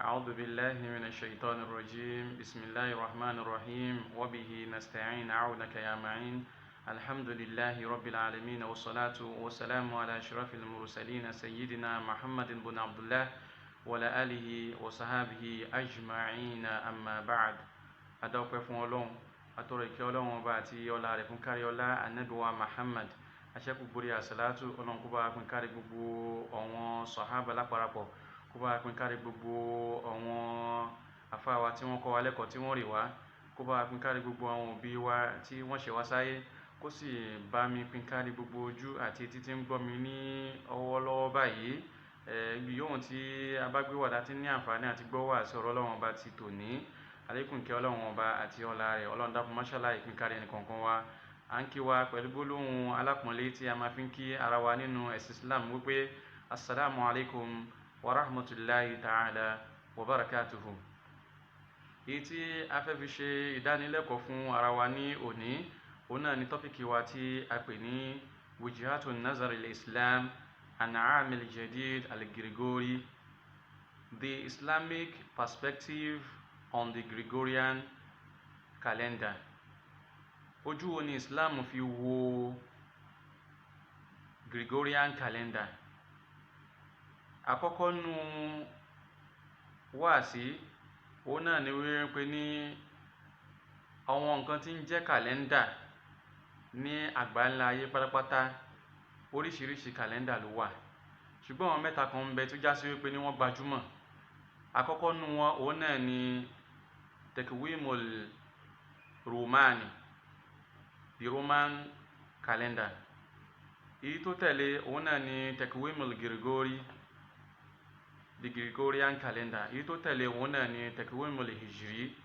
أعوذ بالله من الشيطان الرجيم بسم الله الرحمن الرحيم وبه نستعين عونك يا معين الحمد لله رب العالمين والصلاة والسلام على أشرف المرسلين سيدنا محمد بن عبد الله وعلى آله وصحابه أجمعين أما بعد أدوك فون أتورك يولون وباتي يولا رفون كاريولا النبي محمد أشكو بريا صلاة أولون كوبا كون كاري بوبو أو صحابة لا بارابو kó bá pín kárí gbogbo àwọn àfáà wa tí wọ́n kọ́ wa lẹ́kọ̀ọ́ tí wọ́n rì wá, kó bá pín kárí gbogbo àwọn òbí wa tí wọ́n ṣe wá sáyé, kó sì bá mi pín kárí gbogbo ojú àti etí tí ń gbọ́ mi ní ọwọ́ lọ́wọ́ báyìí. Ibi yóò tí a bá gbé wà láti ní àǹfààní àti gbọ́ wà sí ọ̀rọ̀ Ọlọ́run Ọba ti tòní. Àlékún kẹ́ Ọlọ́run Ọba àti ọlá rẹ̀, Ọlọ́run dákun má ṣàlàyé pín kárí ẹnì kọ̀ọ̀kan wa. À ń kí wa pẹ̀lú gbólóhùn alápọ̀nlé tí a máa fi ń kí ara wa nínú ẹ̀sìn Islam wípé assalamu alaikum wa rahmatullahi ta'ala wa barakatuhu. Èyí tí a fẹ́ fi ṣe ìdánilẹ́kọ̀ọ́ fún ara wa ní òní, òun náà ni tọ́pìkì wa tí a pè ní wujuhatun nazar al-Islam an aam al-jadid al-Gregori, the Islamic perspective on the Gregorian calendar. Ojú wo ni Islam fi wo Gregorian calendar? Àkọ́kọ́ nú wáàsí òun náà ni wípé ní àwọn nǹkan tí ń jẹ́ kàlẹ́ndà ní àgbáńlá ayé pátápátá, oríṣiríṣi kàlẹ́ndà ló wà, ṣùgbọ́n àwọn mẹ́ta kan ń bẹ tó já sí wípé ní wọ́n gbajúmọ̀. Àkọ́kọ́ nú wọn òun náà ni tekwimul romani, the Roman calendar. Èyí tó tẹ̀lé òun náà ni tekwimul Gregori, the Gregorian calendar. Èyí tó tẹ̀lé òun náà ni tekwimul hijri,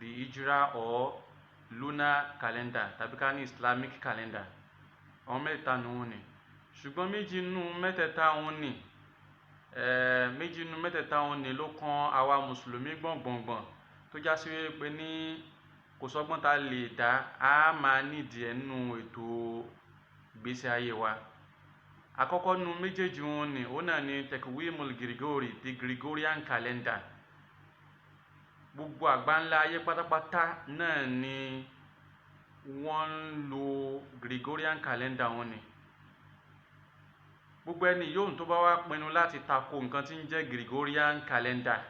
the hijra or lunar calendar tàbí ká ní Islamic calendar. Àwọn mẹ́ta nù ní, ṣùgbọ́n méjì nínú mẹ́tẹ̀ẹ̀ta wọn ni ló kan àwa mùsùlùmí gbọ̀ngbọ̀ngbọ̀n tó já sí wípé ní kò sọ́gbọ́n tá lè dá a máa nídìí ẹ̀ nínú ètò ìgbésí ayé wa. Àkọ́kọ́ nínú méjèèjì wọn ni òun náà ni tekwimul Gregori, the Gregorian calendar. Gbogbo àgbáńlá ayé pátápátá náà ni wọ́n ń lo Gregorian calendar wọn ni. Gbogbo ẹni yóò tó bá wá pinnu láti tako nǹkan tí ń jẹ́ Gregorian calendar,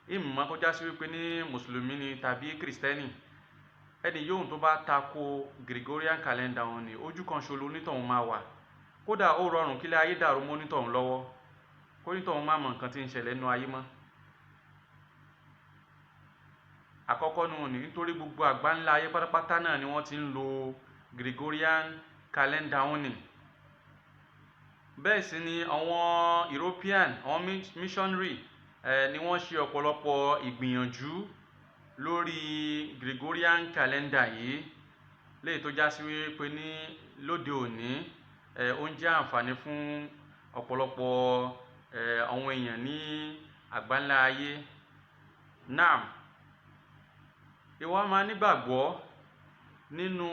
ìmọ̀ kó já sí wípé ní mùsùlùmí ni tàbí kìrìsìtẹ́nì, ẹni yóò tó bá tako Gregorian calendar wọn ni ojú kan ṣoṣo onítọ̀hún máa wà. Kódà ó rọrùn kílẹ̀ ayé dàrú mọ́ onítọ̀hún lọ́wọ́, kó onítọ̀hún má mọ̀ nǹkan tí ń ṣẹlẹ̀ nínú ayé mọ́. Àkọ́kọ́ nù ní nítorí gbogbo àgbáńlá ayé pátápátá náà ni wọ́n ti ń lo Gregorian calendar wọn ni. Bẹ́ẹ̀ sì ni àwọn European, àwọn missionary ni wọ́n ṣe ọ̀pọ̀lọpọ̀ ìgbìyànjú lórí Gregorian calendar yìí, léyìí tó já sí wípé ní lóde òní ó ń jẹ́ àǹfààní fún ọ̀pọ̀lọpọ̀ àwọn èèyàn ní àgbáńlá ayé. Naam, ìwọ máa nígbàgbọ́ nínú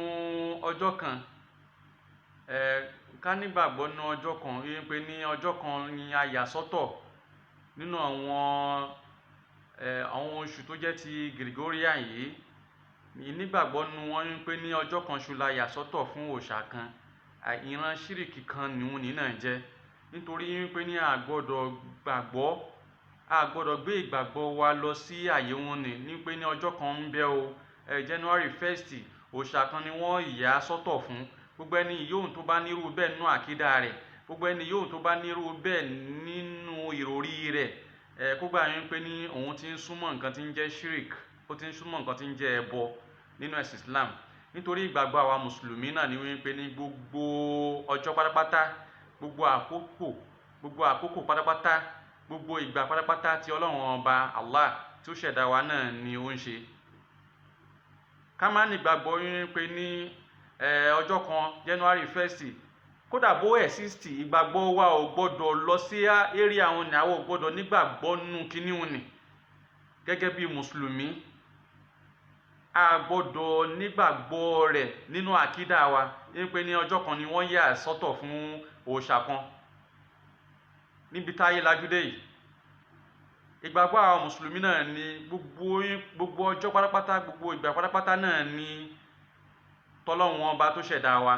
ọjọ́ kan, ká nígbàgbọ́ nínú ọjọ́ kan wípé ní ọjọ́ kan ni a yà sọ́tọ̀ nínú àwọn oṣù tó jẹ́ ti Gregorian yìí. Ìnígbàgbọ́ nínú wọn wípé ní ọjọ́ kan ṣoṣo la yà sọ́tọ̀ fún òòṣà kan, ìran ṣíríkì kan nìhun ní náà jẹ́. Nítorí wípé ní a gbọ́dọ̀ gbé ìgbàgbọ́ wa lọ sí àyè wọn ní pé ní ọjọ́ kan ń bẹ o, January 1st òòṣà kan ni wọ́n yà sọ́tọ̀ fún. Gbogbo ẹni yóò tó bá nírú bẹ́ẹ̀ nínú àkídà rẹ̀, gbogbo ẹni yóò tó bá nírú bẹ́ẹ̀ nínú ìròrí rẹ̀, kó gbà wípé ní òun ti ń súnmọ́ nǹkan tí ń jẹ́ ṣírík, ó ti ń súnmọ́ nǹkan tí ń jẹ́ ẹbọ nínú ẹ̀sìn Islam. Nítorí ìgbàgbọ́ àwa mùsùlùmí náà ni wípé ní gbogbo ọjọ́ pátápátá, gbogbo àkókò pátápátá, gbogbo ìgbà pátápátá tí Ọlọ́run Ọba Allah tí ó ṣẹ̀dá wa náà ni ó ń ṣe. Ká má nígbàgbọ́ wípé ní ọjọ́ kan January 1st, kódà bó exist, ìgbàgbọ́ wa ò gbọ́dọ̀ lọ sí area wọn ni, àwọn ò gbọ́dọ̀ nígbàgbọ́ nínú kíní wọn ni. Gẹ́gẹ́ bí mùsùlùmí, a gbọ́dọ̀ nígbàgbọ́ rẹ̀ nínú àkídà wa wípé ní ọjọ́ kan ni wọ́n yà sọ́tọ̀ fún òòṣà kan. Níbi táyé lajú dé yìí, ìgbàgbọ́ àwọn mùsùlùmí náà ni gbogbo ọjọ́ pátápátá, gbogbo ìgbà pátápátá náà ni tọ́lọ́run ọba tó ṣẹ̀dá wa.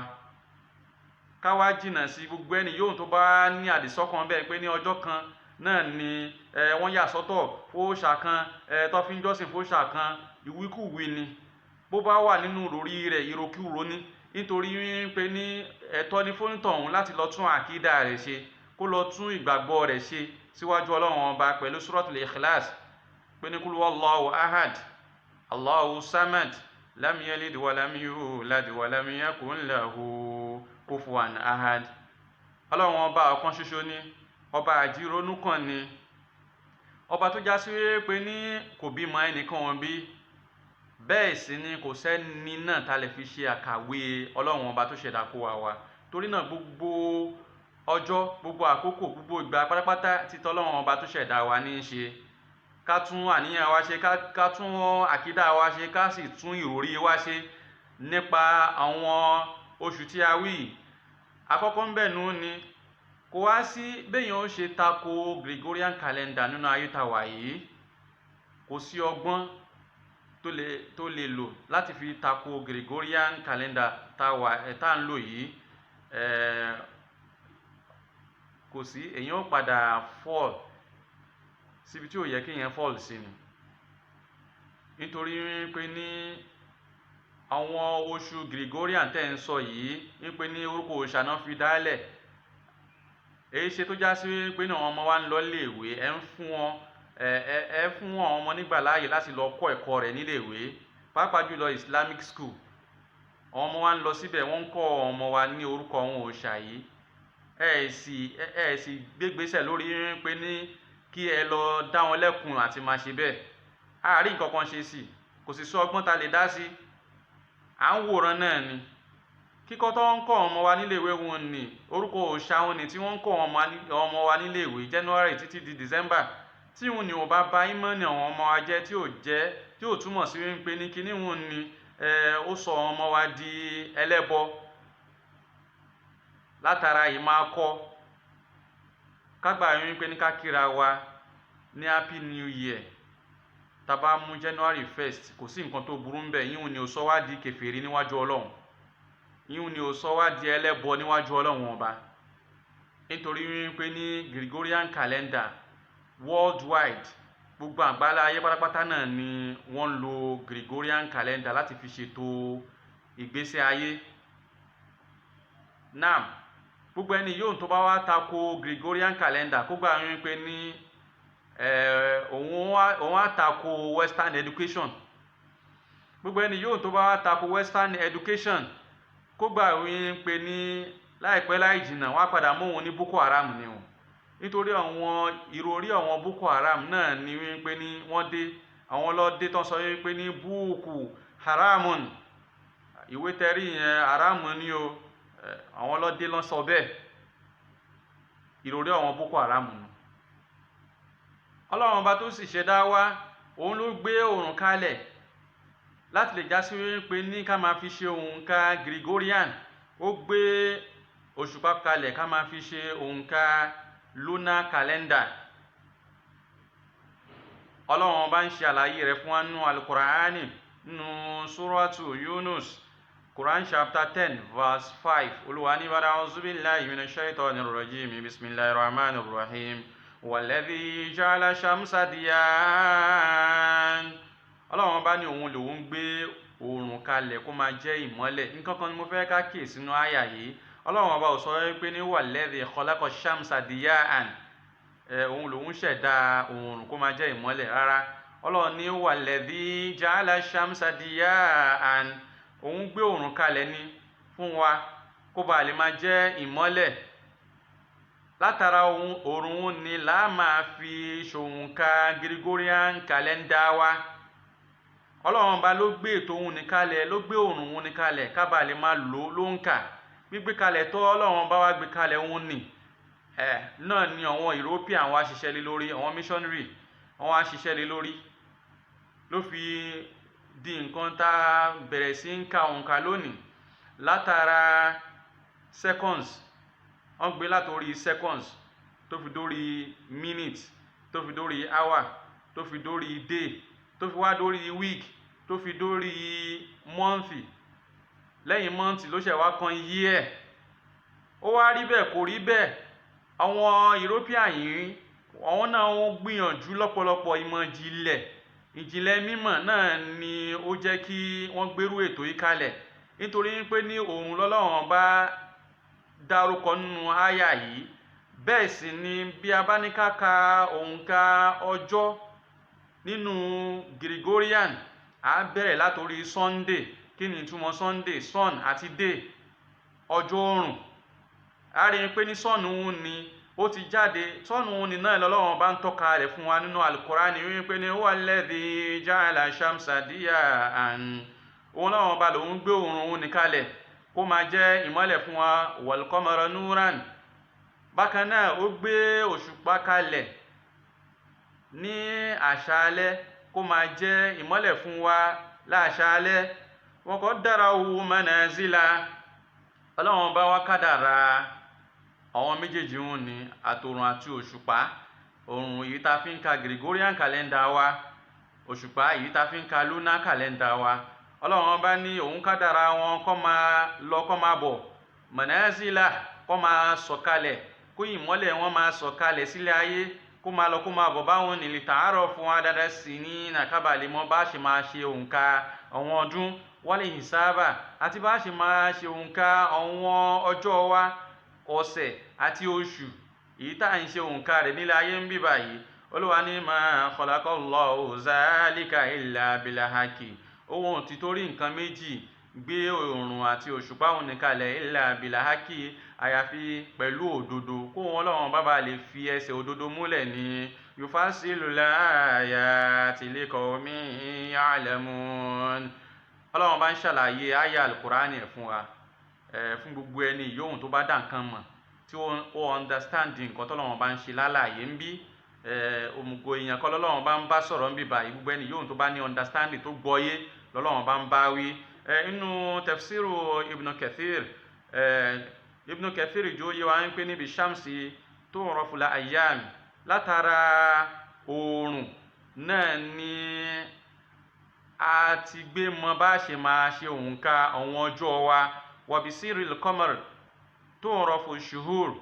Ká wá jìnnà sí gbogbo ẹni yóò tó bá ní àdìsọ́kàn bẹ́ẹ̀ pé ní ọjọ́ kan náà ni wọ́n yà sọ́tọ̀ fóòṣà kan tó fi ń jọ́sìn fóòṣà kan, ìwíkúwí ni. Bó bá wà nínú ìròrí rẹ̀, ìròkúrò ni, nítorí pé ní ẹ̀tọ́ ni fónítọ̀hún láti lọ tún àkídà rẹ̀ ṣe, kó lọ tún ìgbàgbọ́ rẹ̀ ṣe síwájú Ọlọ́run ọba pẹ̀lú Suratul Ikhlas pé ní Qul huwallahu ahad, Allahu samad, lam yalid wa lam yulad wa lam yakun lahu kufuwan ahad. Ọlọ́run ọba ọ̀kan ṣoṣo ni, ọba àjíronú kan ni, ọba tó já sí pé ní kò bímọ ẹnìkan wọn bí, bẹ́ẹ̀ sì ni kò sẹ́ni náà tá lè fi ṣe àkàwé Ọlọ́run ọba tó ṣẹ̀dá kó wa. Torí náà gbogbo ọjọ́, gbogbo àkókò, gbogbo ìgbà pátápátá tí Ọlọ́run ọba tó ṣẹ̀dá wa ní í ṣe. Ká tún àníyàn wa ṣe, ká tún àkídà wa ṣe, ká sì tún ìròrí wa ṣe nípa àwọn oṣù tí a wí. Àkọ́kọ́ ń bẹ̀ nù ni kò wá sí béèyàn ó ṣe tako Gregorian calendar nínú ayé tá wà yìí. Kò sí ọgbọ́n tó lè lò láti fi tako Gregorian calendar tá ń lò yìí. Kò sí, èyàn ó padà fall síbi tí ò yẹ kéèyàn fall sí ni. Nítorí pé ní àwọn oṣù Gregorian tẹ́ ń sọ yìí wípé ní orúkọ òòṣà náà fi dálẹ̀. Èyí ṣe tó já sí pé ní àwọn ọmọ wa ń lọ iléèwé, ẹ fún àwọn ọmọ nígbà láàyè láti lọ kọ́ ẹ̀kọ́ rẹ̀ níléèwé, pàápàá jùlọ Islamic school. Àwọn ọmọ wa ń lọ síbẹ̀, wọ́n ń kọ́ ọmọ wa ní orúkọ àwọn òòṣà yìí. Ẹ sì gbégbésẹ̀ lórí pé ní kí ẹ lọ dá wọn lẹ́kun àti máa ṣe bẹ́ẹ̀. Àárín nǹkan kan ṣe sí, kò sì sọ ọgbọ́n ta lè dá sí. À ń wòran náà ni. Kíkọ́ tó ń kọ́ ọmọ wa níléèwé wọn ni orúkọ òòṣà wọn ni tí wọ́n ń kọ́ ọmọ wa níléèwé January títí di December. Tí wọn ni ò bá ba ìmánì àwọn ọmọ wa jẹ́, tí ò túmọ̀ sí pé ní kíní wọn ni ó sọ ọmọ wa di ẹlẹ́bọ látara yìí máa kọ́. Kágbà yín pé ní ká kíra wa ní Happy New Year tá bá mú January 1st, kò sí nǹkan tó burú ń bẹ̀. Yíhun ni ò sọ wá di kèfèrí níwájú Ọlọ́run, yíhun ni ò sọ wá di ẹlẹ́bọ níwájú Ọlọ́run ọba. Nítorí wípé ní Gregorian calendar worldwide, gbogbo àgbálá ayé pátápátá náà ni wọ́n ń lo Gregorian calendar láti fi ṣètò ìgbésí ayé. Náà gbogbo ẹni yóò tó bá wá tako Gregorian calendar kó gbà wípé ní òun á tako Western education. Gbogbo ẹni yóò tó bá wá tako Western education kó gbà wípé ní láìpẹ́ láì jìnnà wọ́n á padà mú òun ní Boko Haram ni o. Nítorí àwọn ìròrí àwọn Boko Haram náà ni wípé ní wọ́n dé, àwọn ọlọ́dẹ tán sọ wípé ní Boko Haramun, ìwé tẹ́rí yẹn haramu ni o. Àwọn ọlọ́dẹ ló sọ bẹ́ẹ̀. Ìròrí àwọn Boko Haram ni. Ọlọ́run ọba tó sì ṣẹ̀dá wa, òun ló gbé òrùn kalẹ̀ láti lè já sí wípé ní ká máa fi ṣe òǹkà Gregorian. Ó gbé òṣùpá kalẹ̀ ká máa fi ṣe òǹkà lunar calendar. Ọlọ́run ọba ń ṣe àlàyé rẹ̀ fún wa nínú Al-Qur'ani nínú Suratu Yunus, Quran chapter 10 verse 5. Olúwa ní a'udhu billahi minash shaitanir rajim, bismillahir rahmanir rahim. Walladhi ja'ala shamsa diyan. Ọlọ́run bá ní òun lòun gbé oòrùn kalẹ̀ kó máa jẹ́ ìmọ́lẹ̀. Nǹkan kan ni mo fẹ́ ká kíyèsí nínú àyà yìí. Ọlọ́run ọba ò sọ pé ní walladhi khalaqa shamsa diyan, òun lòun ṣẹ̀dá oòrùn kó máa jẹ́ ìmọ́lẹ̀ rárá. Ọlọ́run ní walladhi ja'ala shamsa diyan, òun gbé oòrùn kalẹ̀ ní fún wa kó bá lè máa jẹ́ ìmọ́lẹ̀. Látara oòrùn ni là máa fi ṣòǹkà Gregorian calendar wa. Ọlọ́run bá ló gbé ètò òun ní kalẹ̀, ló gbé oòrùn òun ní kalẹ̀ ká bá lè máa lò lóǹkà. Gbígbé kalẹ̀ tó Ọlọ́run bá wá gbé kalẹ̀ òun ni náà ni àwọn European wá ṣiṣẹ́ lé lórí, àwọn missionary wọ́n wá ṣiṣẹ́ lé lórí. Ló fi di nǹkan tá bẹ̀rẹ̀ sí ń ka òǹkà lónìí látara seconds. Wọ́n gbé látorí seconds tó fi dórí minutes, tó fi dórí hour tó fi dórí day tó fi wá dórí week tó fi dórí month lẹ́yìn month ló ṣẹ̀ wá kan year. Ó wá rí bẹ́ẹ̀ kò rí bẹ́ẹ̀. Àwọn European yìí àwọn náà ń gbìyànjú lọ́pọ̀lọpọ̀ ìmọ̀ ìjìnlẹ̀ mímọ̀ náà ni ó jẹ́ kí wọ́n gbérú ètò yìí kalẹ̀, nítorí pé ní òun lọ́lọ́run bá dárúkọ nínú àyà yìí. Bẹ́ẹ̀ sì ni bí a bá ní ká ka òǹkà ọjọ́ nínú Gregorian, a bẹ̀rẹ̀ látorí Sunday. Kí ni ìtumọ̀ Sunday? Sun àti day, ọjọ́ oòrùn. A rí pé ní sun òun ni ó ti jáde. Sun òun ni náà lọ́lọ́run bá ń tọ́ka rẹ̀ fún wa nínú Al-Qur'ani wípé ní huwa alladhi ja'ala shamsa diya'an. Òun lọ́wọ́n bá lòun gbé oòrùn òun ní kalẹ̀ kó máa jẹ́ ìmọ́lẹ̀ fún wa, wal qamara nuran. Bákan náà ó gbé òṣùpá kalẹ̀ ní àṣálẹ́ kó máa jẹ́ ìmọ́lẹ̀ fún wa láṣálẹ́. Wa qaddarahu manazila. Ọlọ́run bá wá kádàrá àwọn méjèèjì wọn ni àtòrùn àti òṣùpá. Òrùn èyí tá fi ń ka Gregorian calendar wa, òṣùpá èyí tá fi ń ka lunar calendar wa. Ọlọ́run bá ní òun kádàrá wọn kó máa lọ kó máa bọ̀, manazila, kó máa sọ̀kalẹ̀, kó ìmọ́lẹ̀ wọn máa sọ̀kalẹ̀ sílẹ̀ ayé, kó máa lọ kó máa bọ̀ báwọn ní lita'arafu adada sinina, kábàlẹ̀ mọ́ bá ṣe máa ṣe òǹkà àwọn ọdún, wal hisaba, àti bá ṣe máa ṣe òǹkà àwọn ọjọ́ wa, ọ̀sẹ̀ àti oṣù èyí tá ń ṣe òǹkà rẹ̀ nílẹ̀ ayé ń bí báyìí. Olúwa ní ma khalaqallahu zalika illa bil haqqi. Òun ti torí nǹkan méjì gbé oòrùn àti òṣùpá òun nìkalẹ̀ illa bil haqqi, àyàfi pẹ̀lú òdodo, kó wọn Ọlọ́run bá lè fi ẹsẹ̀ òdodo múlẹ̀ ní yufasilul ayati liqawmin ya'lamun. Ọlọ́run bá ń ṣàlàyé àyà Al-Qur'ani fún wa, fún gbogbo ẹni yòówù tó bá dá nǹkan mọ̀ tí ó understand nǹkan tọ́lọ́run bá ń ṣe lálàyé ń bí. Òmùgọ̀ èèyàn kọ́ lọ́lọ́run bá ń bá sọ̀rọ̀ ń bí báyìí. Gbogbo ẹni yòówù tó bá ní understanding tó gbọ́yé lọ́lọ́run bá ń bá wí. Inú tafsiru Ibn Kathir jó yé wa ń pè níbi shamsi tu'rafu al-ayyam, látara oòrùn náà ni a ti gbé mọ bá ṣe máa ṣe òǹkà àwọn ọjọ́ wa. Wa bisiril qamar tu'rafu ash-shuhur,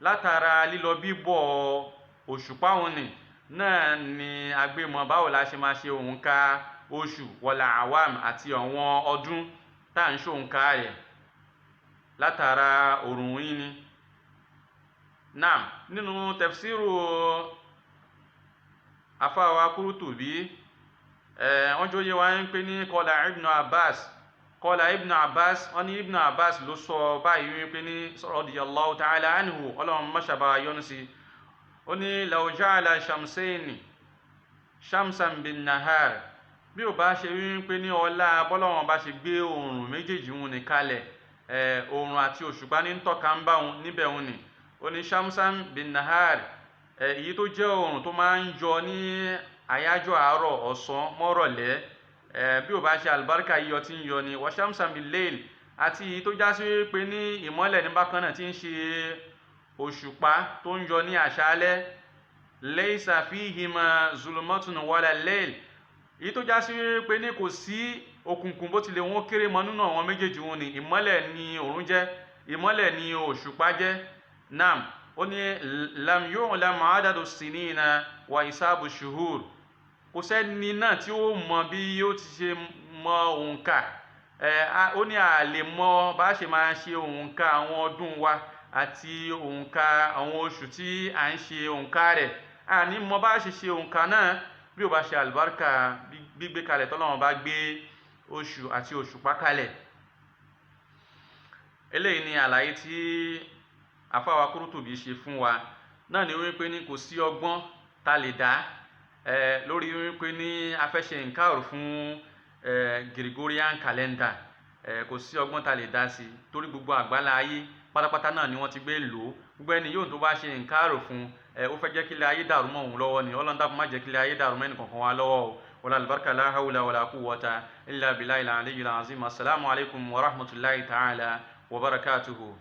látara lílọ bíbọ̀ òṣùpá òun náà ni a gbé mọ báwo la ṣe máa ṣe òǹkà oṣù, wal awam, àti àwọn ọdún tá à ń ṣe òǹkà rẹ̀ látara òòrùn yìí ni. Naam, nínú tafsiru afáwa Qurtubi, wọ́n jó yé wa ń pè ní qala Ibn Abbas. Wọ́n ní Ibn Abbas ló sọ báyìí wípé ní radiyallahu ta'ala anhu, Ọlọ́run má ṣàbá yọ́nú sí. Ó ní law ja'ala shamsayni shamsan bin nahar. Bí ó bá ṣe wípé ní ọlá bọ́lọ́run bá ṣe gbé oòrùn méjèèjì wọn ní kalẹ̀, oòrùn àti òṣùpá ní tọ́ka ń bá wọn níbẹ̀ wọn ni. Ó ní shamsan bin nahar, èyí tó jẹ́ oòrùn tó máa ń yọ ní àyájọ́ àárọ̀, ọ̀sán mọ́rọ̀lẹ́. Bí ó bá ṣe àlùbáríkà yíyọ tí ń yọ ni. Wa shamsan bil layl, àti èyí tó já sí pé ní ìmọ́lẹ̀ ní bákan náà tí ń ṣe òṣùpá tó ń yọ ní àṣálẹ́. Laysa fihima zulumatun wala layl, èyí tó já sí pé ní kò sí òkùnkùn bó tilẹ̀ wọ́n kéré mọ́ nínú àwọn méjèèjì wọn ni. Ìmọ́lẹ̀ ni òòrùn jẹ́, ìmọ́lẹ̀ ni òṣùpá jẹ́. Naam, ó ní lam yu'lam adadu sinina wa hisabu shuhur. Kò sẹ́ni náà tí ó mọ bí ó ti ṣe mọ òǹkà. Ó ní a lè mọ bá ṣe máa ṣe òǹkà àwọn ọdún wa àti òǹkà àwọn oṣù tí à ń ṣe òǹkà rẹ̀. A ní mọ bá ṣe ṣe òǹkà náà bí ó bá ṣe àlùbáríkà gbígbé kalẹ̀ tọ́lọ́run bá gbé oṣù àti òṣùpá kalẹ̀. Eléyìí ni àlàyé tí àfáwà Qurtubi ṣe fún wa. Náà ni wípé ní kò sí ọgbọ́n tá lè dá lórí wípé ní a fẹ́ ṣe nǹkan fún Gregorian calendar. Kò sí ọgbọ́n tá lè dá sí, torí gbogbo àgbálá ayé pátápátá náà ni wọ́n ti gbé lò. Gbogbo ẹni yóò tó bá ṣe nǹkan fún, ó fẹ́ jẹ́ kí ilé ayé dàrú mọ́ òun lọ́wọ́ ni. Ọlọ́run dákun má jẹ́ kí ilé ayé dàrú mọ́ ẹnì kankan wa lọ́wọ́ o. Wala albarka la hawla wala quwwata illa billahi al-aliyyil azim. Assalamu alaikum wa rahmatullahi ta'ala wa barakatuhu.